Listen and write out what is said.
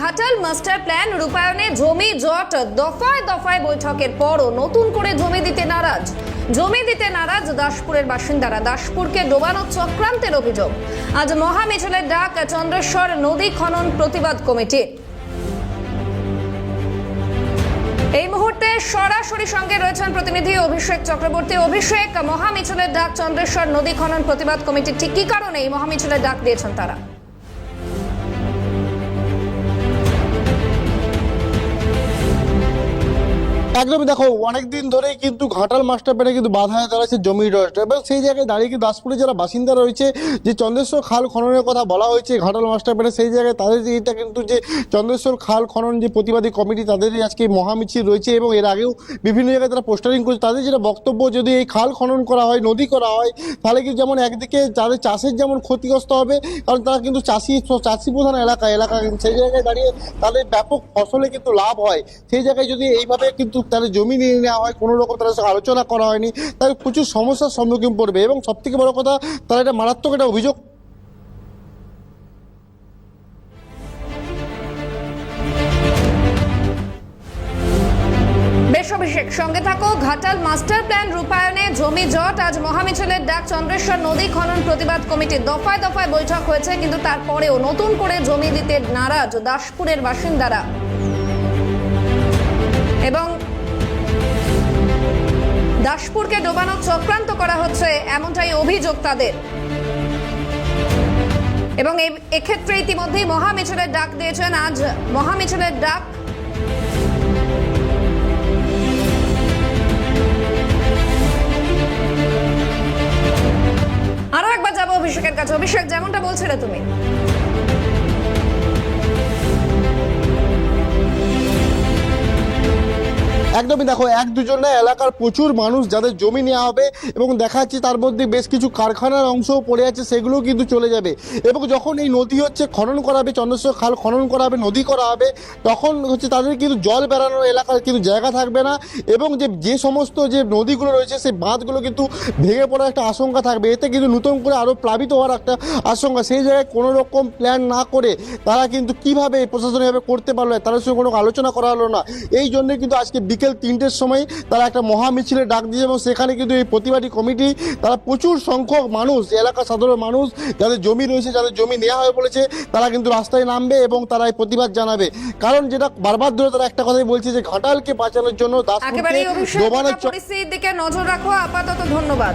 Ghatal master plan রূপায়ণে জমি জট দফায় দফায় বৈঠকের পরও নতুন করে জমি দিতে নারাজ দাসপুরের বাসিন্দারা। দাসপুরকে ডোবানো চক্রান্তের অভিযোগ। আজ মহা মিছিলের ডাক চন্দ্রেশ্বর নদী খনন প্রতিবাদ কমিটির। এই মুহূর্তে সরাসরি সঙ্গে রয়েছেন প্রতিনিধি অভিষেক চক্রবর্তী। অভিষেক, মহা মিছিলের ডাক চন্দ্রেশ্বর নদী খনন প্রতিবাদ কমিটির, ঠিক কি কারণে এই মহা মিছিলের ডাক দিয়েছেন তারা? একদমই দেখো, অনেকদিন ধরেই কিন্তু ঘাটাল মাস্টার প্ল্যানে কিন্তু বাধা দাঁড়াচ্ছে জমি রয়েছে এবং সেই জায়গায় দাঁড়িয়ে কিন্তু দাসপুরে যারা বাসিন্দা রয়েছে, যে চন্দ্রেশ্বর খাল খননের কথা বলা হয়েছে ঘাটাল মাস্টার প্ল্যানে, সেই জায়গায় তাদের এইটা কিন্তু যে চন্দ্রেশ্বর খাল খনন যে প্রতিবাদী কমিটি, তাদেরই আজকে মহামিছিল রয়েছে এবং এর আগেও বিভিন্ন জায়গায় তারা পোস্টারিং করছে। তাদের যেটা বক্তব্য, যদি এই খাল খনন করা হয়, নদী করা হয়, তাহলে কিন্তু যেমন একদিকে তাদের চাষের যেমন ক্ষতিগ্রস্ত হবে, কারণ তারা কিন্তু চাষি প্রধান এলাকা কিন্তু সেই জায়গায় দাঁড়িয়ে তাদের ব্যাপক ফসলে কিন্তু লাভ হয়। সেই জায়গায় যদি এইভাবে কিন্তু তাদের জমি নিয়ে নেওয়া হয়, কোনো রকম তাদের সঙ্গে আলোচনা করা হয়নি, তাদের প্রচুর সমস্যার সম্মুখীন পড়বে এবং সব থেকে বড় কথা, তারা এটা মারাত্মক একটা অভিযোগ। বেশ অভিষেক, সঙ্গে থাকো। ঘাটাল মাস্টার প্ল্যান রূপায়ণে জমি জট, আজ মহামিছিলের ডাক চন্দ্রেশ্বর নদী খনন প্রতিবাদ কমিটির। দফায় দফায় বৈঠক হয়েছে, কিন্তু তারপরেও নতুন করে জমি দিতে নারাজ দাসপুরের বাসিন্দারা এবং দাসপুরকে ডোবানোর চক্রান্ত করা হচ্ছে, এমনটাই অভিযোগ তাদের। এবং এক্ষেত্রে ইতিমধ্যেই মহামিছিলের ডাক দিয়েছেন। আজ মহামিছিলের ডাক আরো একবার যাবো অভিষেকের কাছে। অভিষেক, যেমনটা বলছিলে তুমি, একদমই দেখো, এক দুজন না, এলাকার প্রচুর মানুষ যাদের জমি নেওয়া হবে এবং দেখা যাচ্ছে তার মধ্যে বেশ কিছু কারখানার অংশও পড়ে আছে, সেগুলোও কিন্তু চলে যাবে। এবং যখন এই নদী খনন করা হবে, চন্দ্রেশ্বর খাল খনন করা হবে, নদী করা হবে, তখন তাদের কিন্তু জল বেড়ানোর এলাকার কিন্তু জায়গা থাকবে না এবং যে সমস্ত যে নদীগুলো রয়েছে, সেই বাঁধগুলো কিন্তু ভেঙে পড়ার একটা আশঙ্কা থাকবে। এতে কিন্তু নতুন করে আরও প্লাবিত হওয়ার একটা আশঙ্কা। সেই জায়গায় কোনো রকম প্ল্যান না করে তারা কিন্তু কীভাবে প্রশাসনিকভাবে করতে পারলো, তাদের সঙ্গে কোনো আলোচনা করা হলো না। এই জন্য কিন্তু আজকে বিকেল 3টের সময় তারা একটা মহা মিছিলের ডাক দিয়েছে এবং সেখানে কিন্তু এই প্রতিবাদী কমিটি, তারা প্রচুর সংখ্যক মানুষ, এলাকার সাধারণ মানুষ যাদের জমি রয়েছে, যাদের জমি নেওয়া হয়ে বলেছে, তারা কিন্তু রাস্তায় নামবে এবং তারা এই প্রতিবাদ জানাবে। কারণ যেটা বারবার ধরে তারা একটা কথাই বলছে, যে ঘাটালকে বাঁচানোর জন্য দাসপুরকে ডোবানোর পরিস্থিতির দিকে নজর রাখো। আপাতত ধন্যবাদ।